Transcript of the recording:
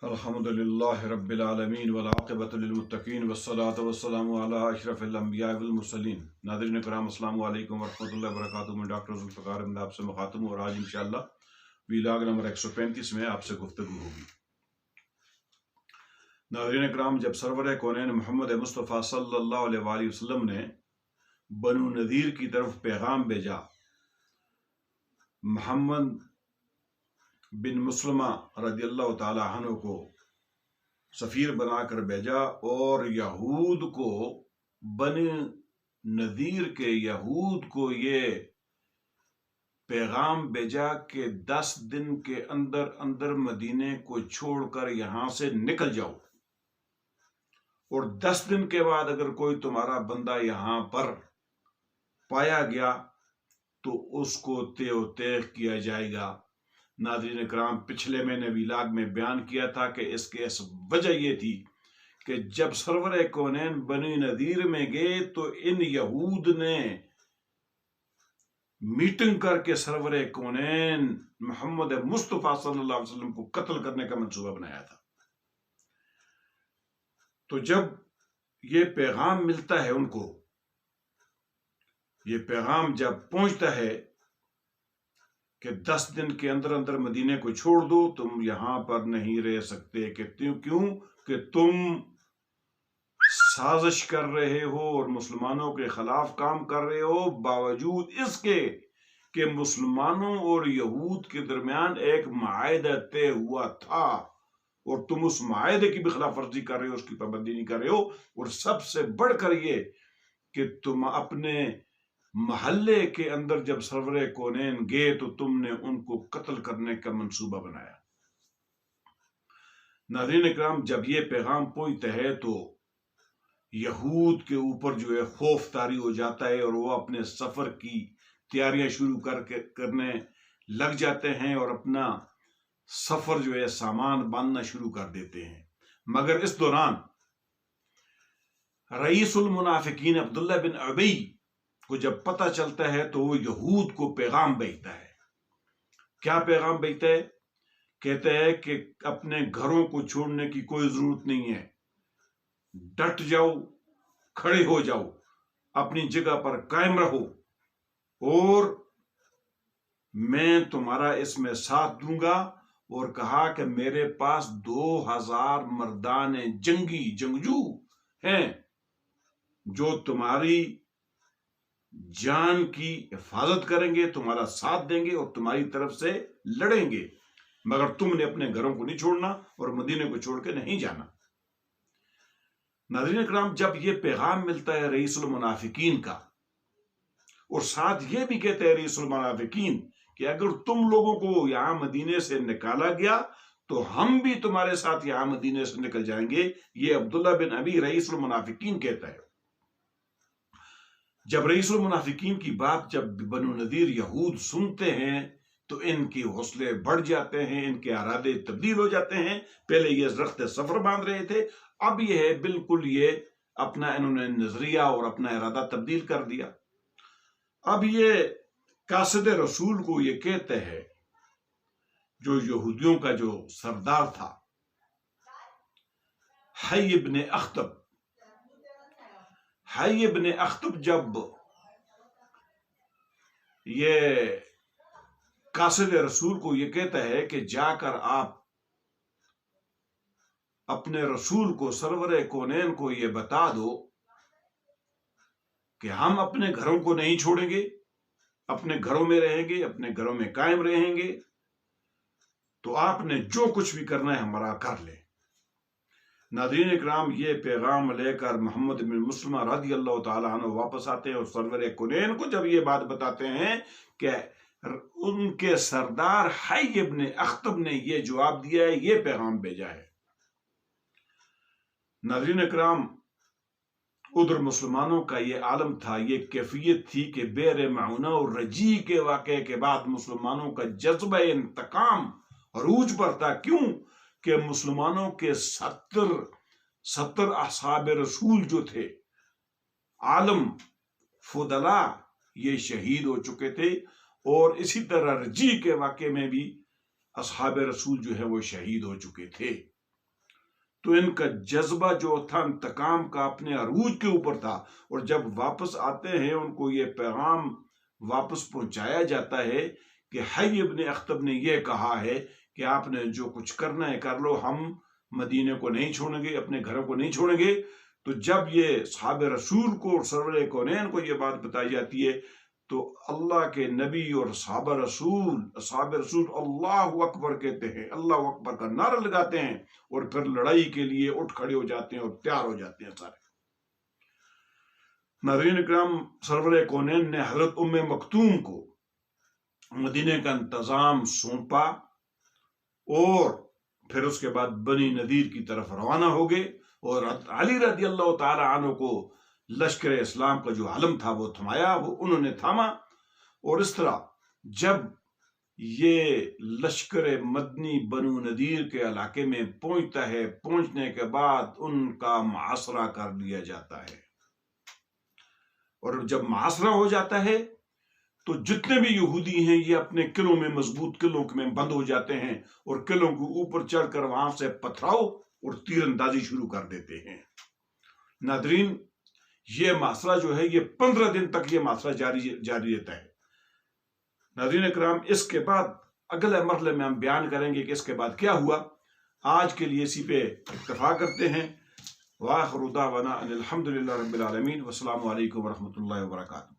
الحمدللہ رب العالمین والعاقبۃ للمتقین والصلاۃ والسلام علی اشرف الانبیاء والمرسلین۔ ناظرین کرام السلام علیکم ورحمۃ اللہ وبرکاتہ۔ میں ڈاکٹر ذوالفقار احمد آپ سے مخاطب ہوں اور آج انشاءاللہ ویلاگ نمبر 135 میں آپ سے گفتگو ہوگی۔ ناظرین کرام، جب سرور کونین محمد مصطفیٰ صلی اللہ علیہ وآلہ وسلم نے بنو نذیر کی طرف پیغام بھیجا، محمد بن مسلمہ رضی اللہ تعالی عنہ کو سفیر بنا کر بھیجا اور یہود کو، بنی نذیر کے یہود کو یہ پیغام بھیجا کہ 10 دن کے اندر اندر مدینے کو چھوڑ کر یہاں سے نکل جاؤ، اور 10 دن کے بعد اگر کوئی تمہارا بندہ یہاں پر پایا گیا تو اس کو تے و تیغ کیا جائے گا۔ ناظرین کرام، پچھلے میں نے ویلاگ میں بیان کیا تھا کہ اس کی وجہ یہ تھی کہ جب سرور کونین بنی نذیر میں گئے تو ان یہود نے میٹنگ کر کے سرور کونین محمد مصطفیٰ صلی اللہ علیہ وسلم کو قتل کرنے کا منصوبہ بنایا تھا۔ تو جب یہ پیغام ملتا ہے ان کو، یہ پیغام جب پہنچتا ہے کہ 10 دن کے اندر اندر مدینے کو چھوڑ دو، تم یہاں پر نہیں رہ سکتے، کہ کیوں کہ تم سازش کر رہے ہو اور مسلمانوں کے خلاف کام کر رہے ہو، باوجود اس کے کہ مسلمانوں اور یہود کے درمیان ایک معاہدہ طے ہوا تھا اور تم اس معاہدے کی بھی خلاف ورزی کر رہے ہو، اس کی پابندی نہیں کر رہے ہو، اور سب سے بڑھ کر یہ کہ تم اپنے محلے کے اندر جب سرور کونین گئے تو تم نے ان کو قتل کرنے کا منصوبہ بنایا۔ ناظرین اکرام، جب یہ پیغام پہنچتا ہے تو یہود کے اوپر جو ہے خوف طاری ہو جاتا ہے اور وہ اپنے سفر کی تیاریاں شروع کرنے لگ جاتے ہیں اور اپنا سفر جو ہے سامان باندھنا شروع کر دیتے ہیں۔ مگر اس دوران رئیس المنافقین عبداللہ بن ابی کو جب پتہ چلتا ہے تو وہ یہود کو پیغام بھیجتا ہے۔ کیا پیغام بھیجتا ہے؟ کہتا ہے کہ اپنے گھروں کو چھوڑنے کی کوئی ضرورت نہیں ہے، ڈٹ جاؤ، کھڑے ہو جاؤ، اپنی جگہ پر قائم رہو، اور میں تمہارا اس میں ساتھ دوں گا۔ اور کہا کہ میرے پاس 2000 مردان جنگجو ہیں جو تمہاری جان کی حفاظت کریں گے، تمہارا ساتھ دیں گے اور تمہاری طرف سے لڑیں گے، مگر تم نے اپنے گھروں کو نہیں چھوڑنا اور مدینے کو چھوڑ کے نہیں جانا۔ ناظرین اکرام، جب یہ پیغام ملتا ہے رئیس المنافقین کا، اور ساتھ یہ بھی کہتے ہیں رئیس المنافقین کہ اگر تم لوگوں کو یہاں مدینے سے نکالا گیا تو ہم بھی تمہارے ساتھ یہاں مدینے سے نکل جائیں گے، یہ عبداللہ بن ابی رئیس المنافقین کہتا ہے۔ جب رئیس المنافقین کی بات جب بنو نذیر یہود سنتے ہیں تو ان کی حوصلے بڑھ جاتے ہیں، ان کے ارادے تبدیل ہو جاتے ہیں۔ پہلے یہ رخت سفر باندھ رہے تھے، اب یہ ہے بالکل یہ اپنا انہوں نے نظریہ اور اپنا ارادہ تبدیل کر دیا۔ اب یہ قاصد رسول کو یہ کہتے ہیں، جو یہودیوں کا جو سردار تھا، حی بن اخطب، حی بن اخطب جب یہ قاصد رسول کو یہ کہتا ہے کہ جا کر آپ اپنے رسول کو، سرور کونین کو یہ بتا دو کہ ہم اپنے گھروں کو نہیں چھوڑیں گے، اپنے گھروں میں رہیں گے، اپنے گھروں میں قائم رہیں گے، تو آپ نے جو کچھ بھی کرنا ہے ہمارا کر لیں۔ ناظرین اکرام، یہ پیغام لے کر محمد بن مسلمہ رضی اللہ تعالیٰ عنہ واپس آتے ہیں اور سرور کونین کو جب یہ بات بتاتے ہیں کہ ان کے سردار حی بن اخطب نے یہ جواب دیا ہے، یہ پیغام بھیجا ہے۔ ناظرین اکرام، ادھر مسلمانوں کا یہ عالم تھا، یہ کیفیت تھی کہ بئر معونہ اور رجی کے واقعے کے بعد مسلمانوں کا جذبہ انتقام عروج پر تھا۔ کیوں کہ مسلمانوں کے 70 اصحاب رسول جو تھے، عالم فضلاء، یہ شہید ہو چکے تھے، اور اسی طرح رجی کے واقعے میں بھی اصحاب رسول جو ہے وہ شہید ہو چکے تھے۔ تو ان کا جذبہ جو تھا انتقام کا اپنے عروج کے اوپر تھا، اور جب واپس آتے ہیں ان کو یہ پیغام واپس پہنچایا جاتا ہے کہ حی ابن اخطب نے یہ کہا ہے کہ آپ نے جو کچھ کرنا ہے کر لو، ہم مدینے کو نہیں چھوڑیں گے، اپنے گھروں کو نہیں چھوڑیں گے۔ تو جب یہ صحابہ رسول کو اور سرور کونین کو یہ بات بتائی جاتی ہے تو اللہ کے نبی اور صحابہ رسول اللہ اکبر کہتے ہیں، اللہ اکبر کا نعرہ لگاتے ہیں، اور پھر لڑائی کے لیے اٹھ کھڑے ہو جاتے ہیں اور تیار ہو جاتے ہیں سارے۔ ناظرین اکرام، سرور کونین نے حضرت ام مکتوم کو مدینے کا انتظام سونپا، اور پھر اس کے بعد بنی نذیر کی طرف روانہ ہو گئے، اور علی رضی اللہ تعالی عنہ کو لشکر اسلام کا جو علم تھا وہ تھمایا، وہ انہوں نے تھاما۔ اور اس طرح جب یہ لشکر مدنی بنو نذیر کے علاقے میں پہنچتا ہے، پہنچنے کے بعد ان کا محاصرہ کر لیا جاتا ہے، اور جب محاصرہ ہو جاتا ہے تو جتنے بھی یہودی ہیں یہ اپنے قلعوں میں، مضبوط قلعوں میں بند ہو جاتے ہیں، اور قلعوں کے اوپر چڑھ کر وہاں سے پتھراؤ اور تیر اندازی شروع کر دیتے ہیں۔ ناظرین، یہ محاصرہ جو ہے یہ 15 دن تک یہ محاصرہ جاری رہتا ہے۔ ناظرین اکرام، اس کے بعد اگلے مرحلے میں ہم بیان کریں گے کہ اس کے بعد کیا ہوا۔ آج کے لیے اسی پہ اکتفا کرتے ہیں۔ وآخر دعوانا ان الحمد للہ رب العالمین، والسلام علیکم ورحمۃ اللہ وبرکاتہ۔